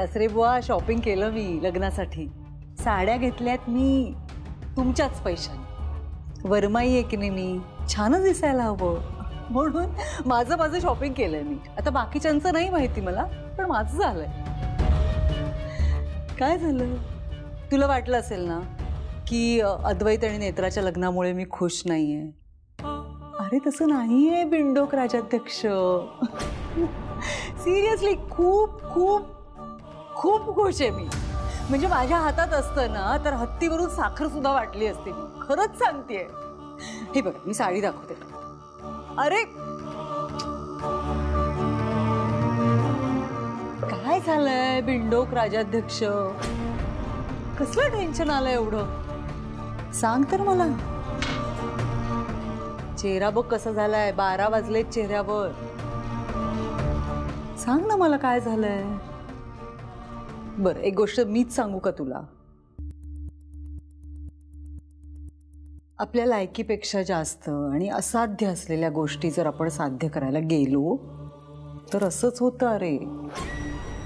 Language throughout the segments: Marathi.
सासरे बुवा, शॉपिंग केलं मी लग्नासाठी. साड्या घेतल्यात मी तुमच्याच पैशाने. वरमाई आहे की नाही मी, छानच दिसायला हवं म्हणून माझं शॉपिंग केलंय मी. आता बाकीच्यांचं नाही माहिती मला, पण माझं झालंय. काय झालं? तुला वाटलं असेल ना की अद्वैत आणि नेत्राच्या लग्नामुळे मी खुश नाहीये. अरे तसं नाहीये बिंडोक राजाध्यक्ष. सिरियसली खूप खूप खूप खुश आहे मी. म्हणजे माझ्या हातात असतं ना तर हत्तीवरून साखर सुद्धा वाटली असती मी. खरंच सांगतेय. हे बघ मी साडी दाखवते. अरे काय झालंय बिंडोक राजाध्यक्ष? कसलं टेन्शन आलं एवढं? सांग तर मला. चेहरा बघ कसा झालाय. 12 वाजलेत चेहऱ्यावर. सांग ना मला काय झालंय. बरं एक गोष्ट मीच सांगू का तुला? आपल्या लायकीपेक्षा जास्त आणि असाध्य असलेल्या गोष्टी जर आपण साध्य करायला गेलो तर असंच होतं. अरे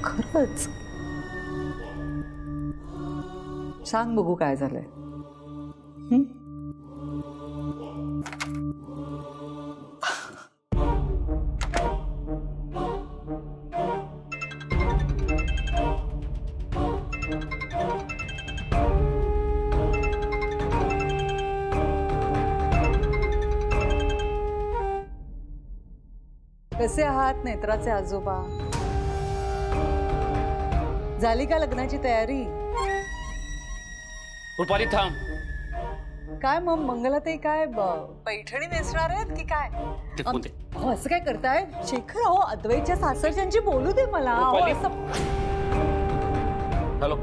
खरंच. सांग बघू काय झालंय. कसे आहात नेत्राचे आजोबा? झाली का लग्नाची तयारी? रुपाली थांब. काय मग मंगलाताई काय पैठणी नेसणार आहेत की काय? असं काय करताय शेखर? अहो अद्वैतच्या सासरच्यांची बोलू दे मला. हॅलो.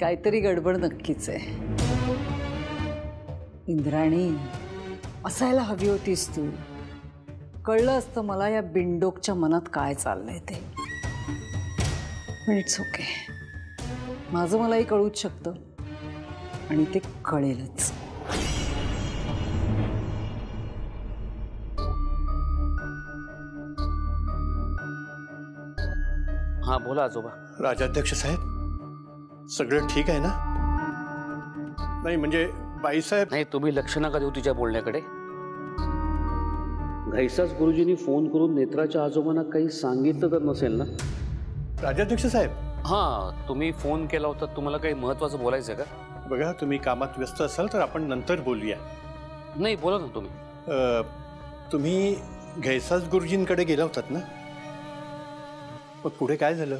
काहीतरी गडबड नक्कीच आहे. इंद्राणी असायला हवी होतीस तू. कळलं असतं मला या बिंडोकच्या मनात काय चाललंय ते. पण इट्स ओके. माझं मलाही कळूच शकतं आणि ते कळेलच. हा बोला आजोबा. राजाध्यक्ष साहेब सगळं ठीक आहे ना? नाही म्हणजे बाईसाहेब. नाही तुम्ही लक्ष नका देऊ तिच्या बोलण्याकडे. घैसाच गुरुजींनी फोन करून नेत्राच्या आजोबांना काही सांगितलं तर नसेल ना? राजाध्यक्ष साहेब. हां तुम्ही फोन केला होता. तुम्हाला काही महत्त्वाचं बोलायचं का? बघा तुम्ही कामात व्यस्त असाल तर आपण नंतर बोलूया. नाही बोला ना तुम्ही. तुम्ही घैसाच गुरुजींकडे गेला होतात ना? मग पुढे काय झालं?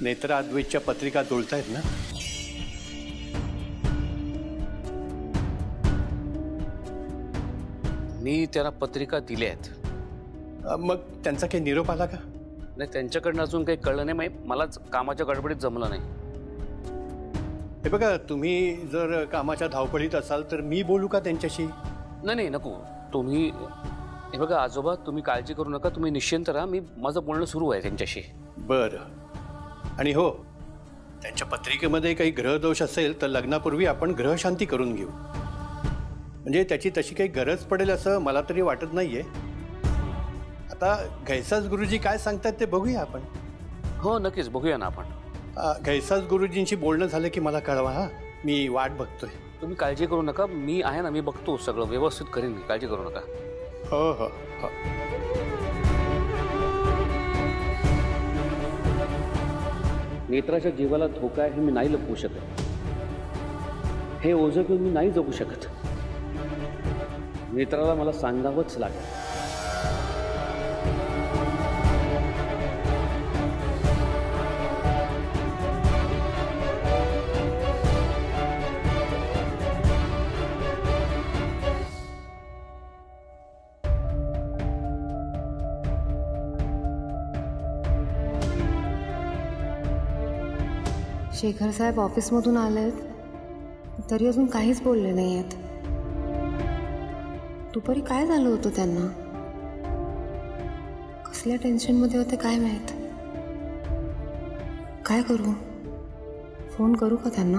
नेत्रा अद्वैतच्या पत्रिका जुळतायत ना? मी त्यांना पत्रिका दिल्या आहेत. मग त्यांचा काही निरोप आला का? नाही त्यांच्याकडनं अजून काही कळलं नाही. मलाच कामाच्या गडबडीत जमलं नाही. हे बघा तुम्ही जर कामाच्या धावपळीत असाल तर मी बोलू का त्यांच्याशी? नाही नको. तुम्ही हे बघा आजोबा तुम्ही काळजी करू नका. तुम्ही निश्चिंत राहा. माझं बोलणं सुरू आहे त्यांच्याशी. बरं. आणि हो त्यांच्या पत्रिकेमध्ये काही ग्रहदोष असेल तर लग्नापूर्वी आपण ग्रहशांती करून घेऊ. म्हणजे त्याची तशी काही गरज पडेल असं मला तरी वाटत नाहीये. आता घैसाच गुरुजी काय सांगतात ते बघूया आपण. हो नक्कीच बघूया ना आपण. घैसाच गुरुजींशी बोलणं झालं की मला कळवा. हा मी वाट बघतोय. तुम्ही काळजी करू नका. मी आहे ना. मी बघतो सगळं व्यवस्थित करीन मी. काळजी करू नका. हो हो हो. नेत्राच्या जीवाला धोका आहे हे मी नाही लपवू शकत. हे ओझं घेऊन मी नाही जगू शकत. नेत्राला मला सांगावंच लागेल. शेखर साहेब ऑफिसमधून आलेत तरी अजून काहीच बोलले नाही आहेत. दुपारी काय झालं होतं त्यांना? कसल्या टेन्शनमध्ये होते काय माहीत. काय करू? फोन करू का त्यांना?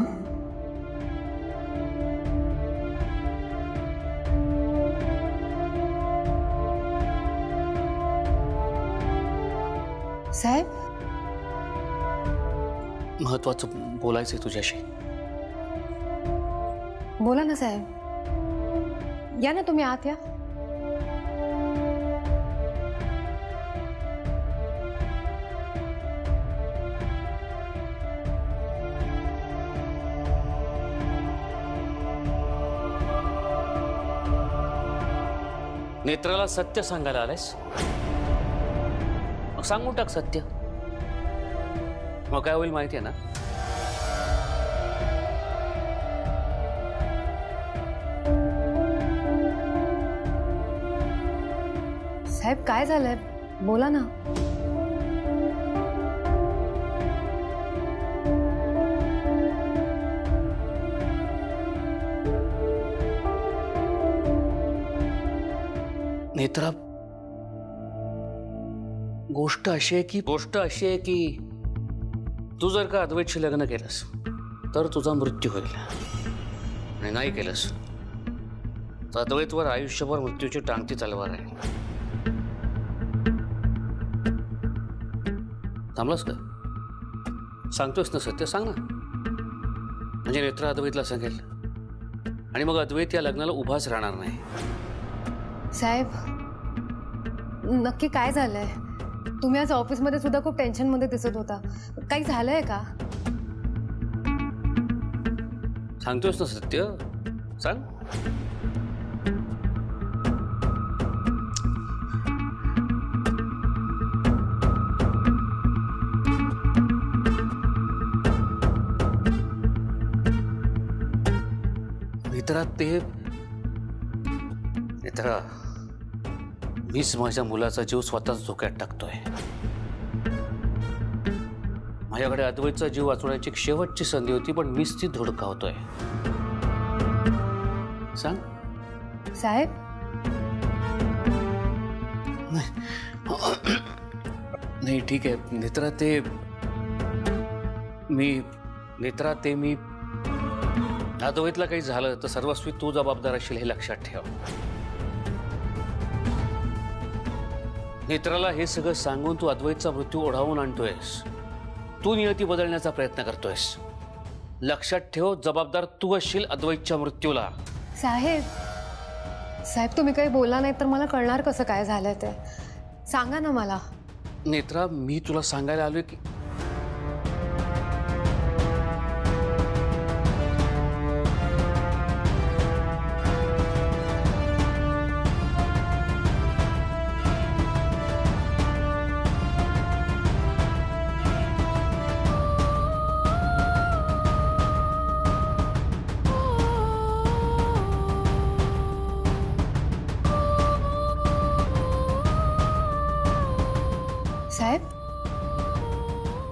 साहेब महत्वाचं बोलायचंय तुझ्याशी. बोला ना साहेब, या ना तुम्ही आत या. नेत्राला सत्य सांगायला आलेस? मग सांगून टाक सत्य. मग काय होईल माहितीये ना? साहेब काय झालंय, बोला ना. नेत्रा, गोष्ट अशी आहे की तू जर का अद्वैतशी लग्न केलंस तर तुझा मृत्यू होईल, आणि नाही केलंस तर अद्वैतवर आयुष्यभर मृत्यूची टांगती तलवार आहे. थांबलास का? सांगतोस ना सत्य, सांग ना. म्हणजे नेत्रा अद्वैतला सांगेल आणि मग अद्वैत या लग्नाला उभाच राहणार नाही. साहेब नक्की काय झालंय? तुम्ही आज ऑफिसमध्ये सुद्धा खूप टेन्शनमध्ये दिसत होता. काही झालंय का? सांगतोस ना सत्य, सांग. नेत्रा, मीच माझ्या मुलाचा जीव स्वतःच धोक्यात टाकतोय. माझ्याकडे अद्वैतचा जीव वाचवण्याची शेवटची संधी होती, पण मीच ती धुडकावतोय. सांग. साहेब नाही ठीक आहे नेत्रा, ते मी अद्वैतला काही झालं तर सर्वस्वी तू जबाबदार असशील हे लक्षात ठेव. नेत्राला हे सगळं सांगून तू अद्वैतचा मृत्यू ओढावून आणतोयस. तू नियती बदलण्याचा प्रयत्न करतोयस. लक्षात ठेव, जबाबदार तू असशील अद्वैतच्या मृत्यूला. साहेब तुम्ही काही बोलला नाही तर मला कळणार कसं काय झालंय ते. सांगा ना मला. नेत्रा, मी तुला सांगायला आलोय की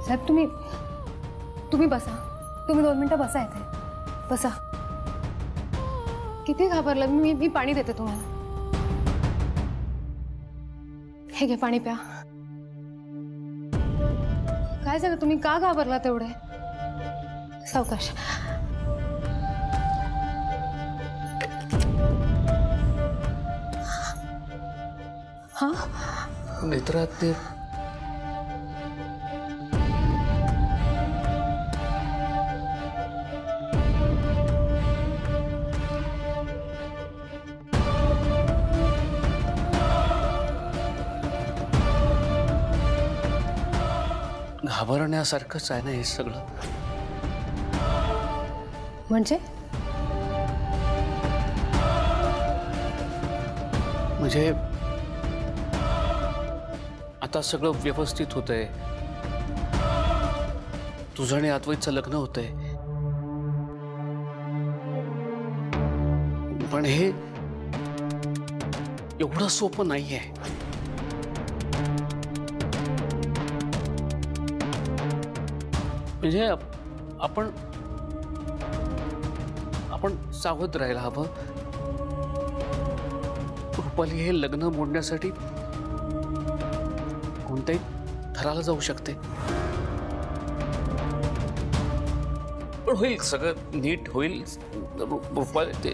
साहेब तुम्ही बसा. तुम्ही 2 मिनिटं बसा इथे. बसा. किती घाबरला? मी पाणी देते तुम्हाला. हे घे पाणी प्या. काय झालं? तुम्ही का घाबरला तेवढे? सावकाश. हा नेत्रा, ते घाबरण्यासारखंच आहे ना हे सगळं. म्हणजे आता सगळं व्यवस्थित होतंय. तुझं आणि अद्वैतचं लग्न होतंय, पण हे एवढं सोपं नाहीये. म्हणजे आपण सावध राहायला हवं. रुपाली हे लग्न मोडण्यासाठी कोणत्याही थराला जाऊ शकते. पण होईल, सगळं नीट होईल. रुपाली ते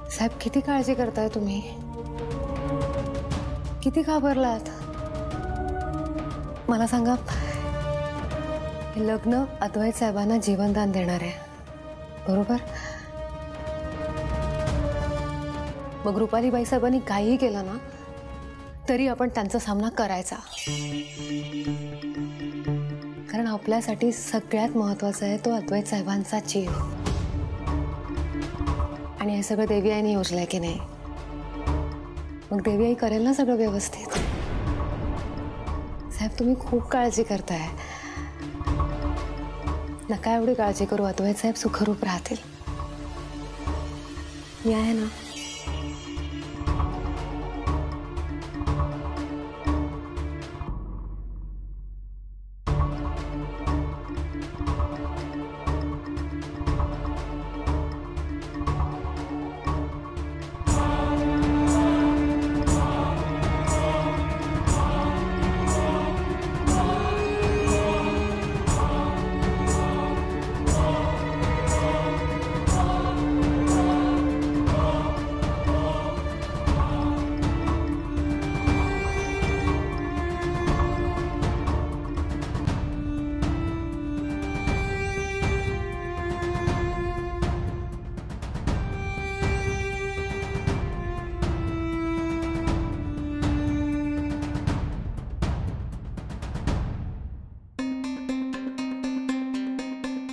साहेब किती काळजी करताय तुम्ही? किती घाबरलात? मला सांगा, हे लग्न अद्वैत साहेबांना जीवनदान देणार आहे, बरोबर? मग रुपालीबाई साहेबांनी काहीही केलं ना तरी आपण त्यांचा सामना करायचा, कारण आपल्यासाठी सगळ्यात महत्वाचा आहे तो अद्वैत साहेबांचा जीव. आणि हे सगळं देवी आईने योजलंय की नाही? मग देवी आई करेल ना सगळं व्यवस्थित. साहेब, तुम्ही खूप काळजी करताय. नका एवढी काळजी करू, अद्वैत साहेब सुखरूप राहतील. मी आहे ना.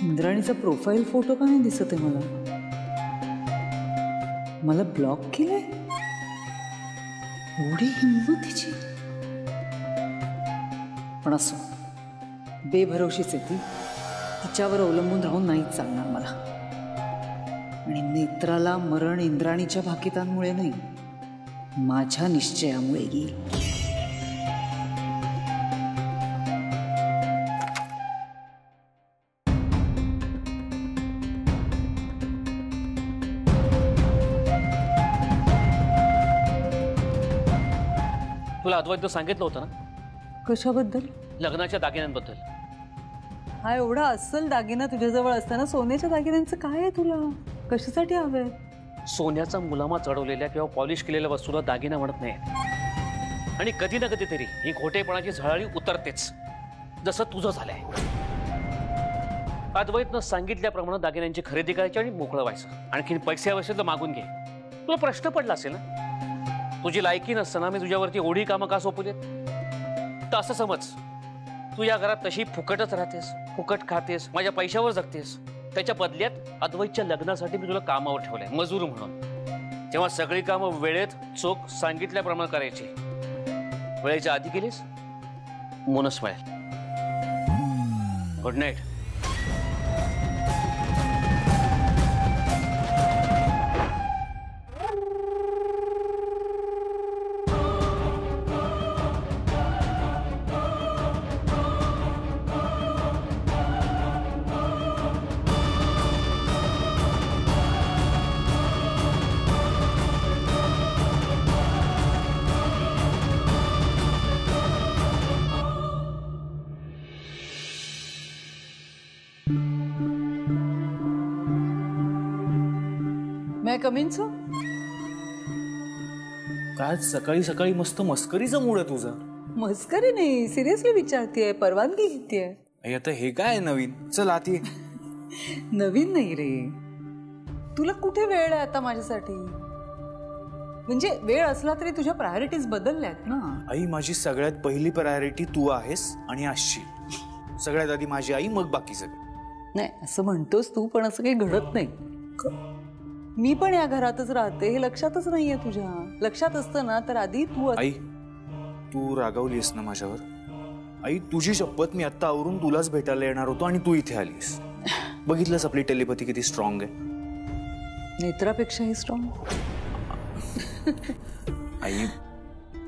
इंद्राणीचा प्रोफाईल फोटो का नाही दिसत आहे मला? मला ब्लॉक केलंय? एवढी हिंमत तिची. पण असो, बेभरवशीच आहे ती. तिच्यावर अवलंबून राहून नाहीच चालणार मला. आणि नेत्राला मरण इंद्राणीच्या भाकितांमुळे नाही, माझ्या निश्चयामुळे येईल. तुला अद्वैत सांगितलं होतं ना कशाबद्दल? लग्नाच्या दागिन्यांबद्दल. हा एवढा अस्सल दागिना तुझ्याजवळ असताना सोन्याच्या दागिन्यांचं काय आहे तुला? कशासाठी हवंय? सोन्याचा मुलामा चढवलेल्या किंवा पॉलिश केलेल्या वस्तूला दागिना म्हणत नाही. आणि कधी ना कधीतरी ही खोटेपणाची झळाळी उतरतेच, जसं तुझं झालंय. अद्वैतनं सांगितल्याप्रमाणे दागिन्यांची खरेदी करायची आणि मोकळं व्हायचं. आणखीन पैसे हवे असेल तर मागून घे. तुला प्रश्न पडला असेल ना, तुझी लायकी नसताना मी तुझ्यावरती एवढी कामं का सोपवलीत? तर असं समज, तू या घरात तशी फुकटच राहतेस, फुकट खातेस, माझ्या पैशावर जगतेस. त्याच्या बदल्यात अद्वैतच्या लग्नासाठी मी तुला कामावर ठेवलंय, मजूर म्हणून. तेव्हा सगळी कामं वेळेत चोख सांगितल्याप्रमाणे करायची. वेळेच्या आधी केलीस, बोनस मिळेल. Good night. मैं कमीन सो? काय सकाळी सकाळी मस्त मस्करीचा मूड आहे तुझा. मस्करी नाही, सिरियसली विचारतेय, परवानगी घेतेय. आता हे काय नवीन? चल आती. नवीन नाही रे, तुला कुठे वेळ आहे आता माझ्यासाठी? म्हणजे वेळ असला तरी तुझ्या प्रायोरिटीज बदलल्यात ना. आई, माझी सगळ्यात पहिली प्रायोरिटी तू आहेस आणि असशील. सगळ्यात आधी माझी आई, मग बाकी सगळं. नाही असं म्हणतोस तू, पण असं काही घडत नाही. मी पण या घरातच राहते हे लक्षातच नाहीये तुझ्या. लक्षात असतं ना तर आधी तू. आई, तू रागावलीस ना माझ्यावर? आई, तुझी शपथ, मी आत्ता आवरून तुलाच भेटायला येणार होतो आणि तू इथे आलीस. बघितलंस आपली टेलिपॅथी किती स्ट्रॉंग आहे? नेत्रापेक्षाही स्ट्रॉंग. आई,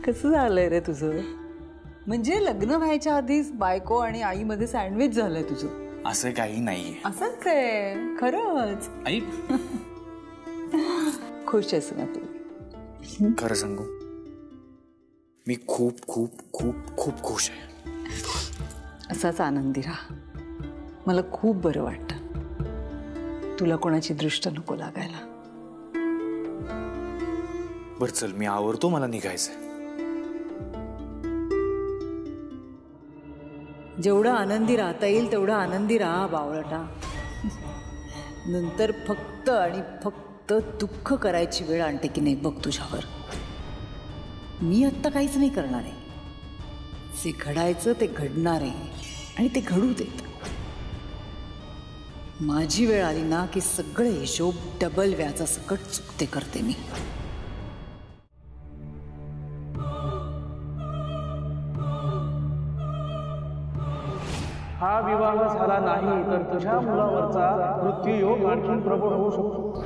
कसं झालंय रे तुझं? म्हणजे लग्न व्हायच्या आधीच बायको आणि आईमध्ये सँडविच झालंय तुझं. असं काही नाहीये. असंच आहे खरंच. आई, खुश आहेस ना तू? खरं सांगू, मी खूप खूप खूप खूप खुश आहे. असाच आनंदी राहा. मला खूप बरं वाटतं. तुला कोणाची दृष्ट नको लागायला. बर चल, मी आवरतो, मला निघायचंय. जेवढं आनंदी राहता येईल तेवढं आनंदी राहा बावळटा. नंतर फक्त आणि फक्त दुःख करायची वेळ आणते की नाही बघ तुझ्यावर. मी आत्ता काहीच नाही करणार आहे. जे घडायचं ते घडणार आहे आणि ते घडू देत. माझी वेळ आली ना की सगळे हिशोब डबल व्याजासकट चुकते करते मी. हा विवाह झाला नाही तर तुझ्या मुलावरचा मृत्यूयोग आणखी प्रबळ होऊ शकतो.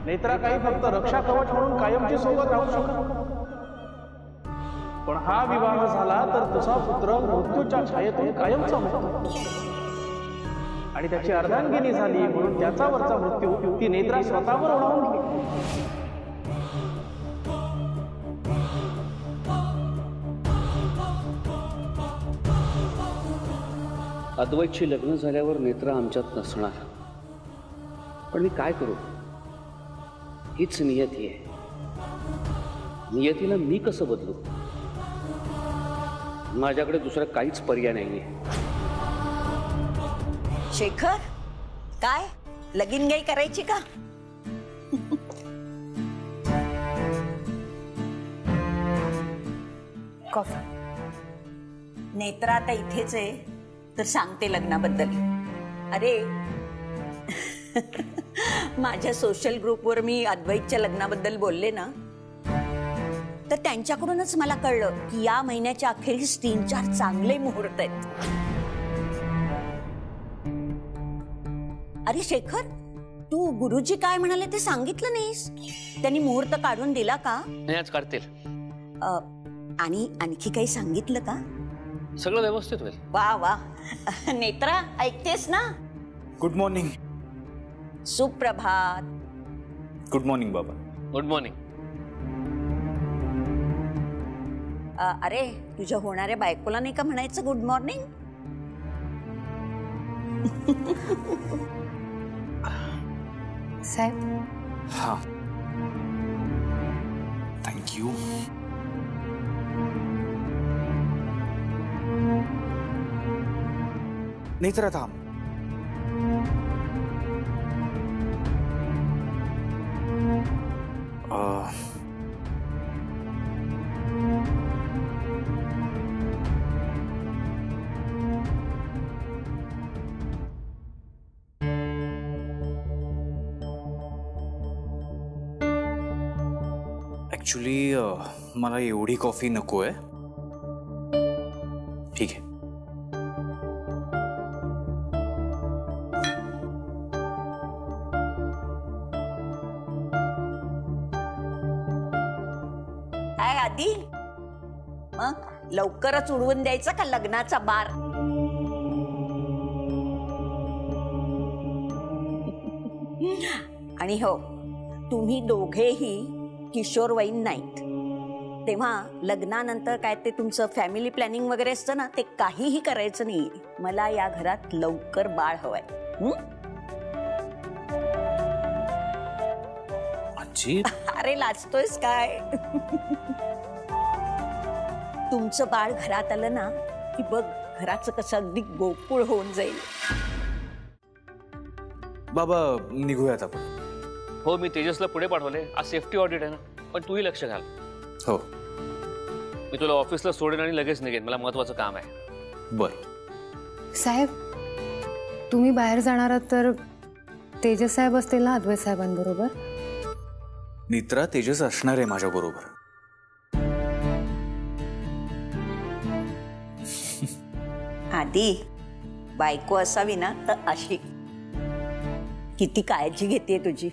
नेत्रा काही फक्त रक्षा कवच म्हणून कायमची सोबत राहू शकतो, पण हा विवाह झाला तर तुझा पुत्र मृत्यूच्या छायेतून कायमचा होतो. आणि त्याची अर्धांगिनी झाली म्हणून त्याच्यावरचा मृत्यू ती नेत्रा स्वतःवर ओढावून घेतली. अद्वैतशी लग्न झाल्यावर नेत्रा आमच्यात नसणार, पण मी काय करू? हीच नियती आहे. नियतीला मी कसं बदलू? माझ्याकडे दुसरा काहीच पर्याय नाहीये. शेखर, काय लगीनगाई करायची का? कॉफी. नेत्रा आता इथेच आहे तर सांगते लग्नाबद्दल. अरे माझ्या सोशल ग्रुपवर मी अद्वैतच्या लग्नाबद्दल बोलले ना, तर त्यांच्याकडूनच मला कळलं की या महिन्याच्या अखेरीस 3-4 चांगले मुहूर्त आहेत. अरे शेखर, तू गुरुजी काय म्हणाले ते सांगितलं नाहीस. त्यांनी मुहूर्त काढून दिला का? नाही, आज काढतील. आणि आणखी काही सांगितलं का? सगळं व्यवस्थित होईल. वा वा. नेत्रा, ऐकतेस ना? Good morning. सुप्रभात. गुड मॉर्निंग बाबा. Good morning. अरे तुझ्या होणाऱ्या बायकोला नाही का म्हणायचं गुड मॉर्निंग? साहेब. हा, थँक्यू. नेत्रा थांब. ऍक्च्युली मला एवढी कॉफी नकोय. ठीक आहे. काय आधी मग लवकरच उडवून द्यायचा का लग्नाचा बार? आणि हो, तुम्ही दोघेही किशोरवयीन नाहीत, तेव्हा लग्नानंतर काय ते तुमचं फॅमिली प्लॅनिंग वगैरे असतं ना, ते काहीही करायचं नाही. मला या घरात लवकर बाळ हवंय. आजी. अरे लाजतोयस काय? तुमचं बाळ घरात आलं ना की बघ, घराचं कसं अगदी गोकुळ होऊन जाईल. बाबा निघूयात आपण. हो, मी तेजसला पुढे पाठवले. आज सेफ्टी ऑडिट आहे ना, पण तूही लक्ष घाल. हो. मी तुला ऑफिसला सोडेन आणि लगेच निघेन. मला महत्वाचं काम आहे. बर. साहेब, तुम्ही बाहेर जाणार आहात तर तेजस साहेब असतील ना अद्वैत साहेबांबरोबर? नेत्रा, तेजस असणार आहे माझ्या बरोबर. आधी बायको असावी ना तर अशी. किती काळजी घेते तुझी.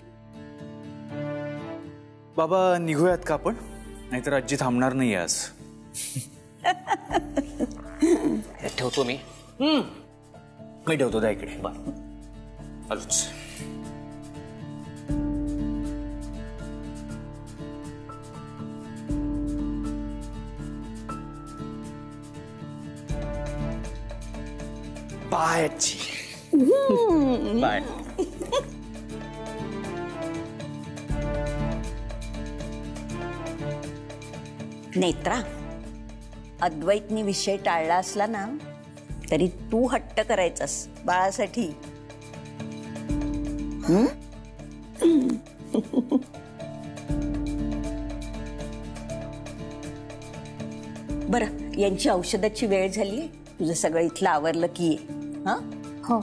बाबा निघूयात का आपण? नाहीतर आजी थांबणार नाही आज. ठेवतो मी. मी ठेवतो त्या इकडे. आलोच. बाय आजी. बाय. नेत्रा, अद्वैतनी विषय टाळला असला ना तरी तू हट्ट करायचास बाळासाठी. बरं, यांची औषधाची वेळ झाली. तुझं सगळं इथलं आवरलं की ये. हा हो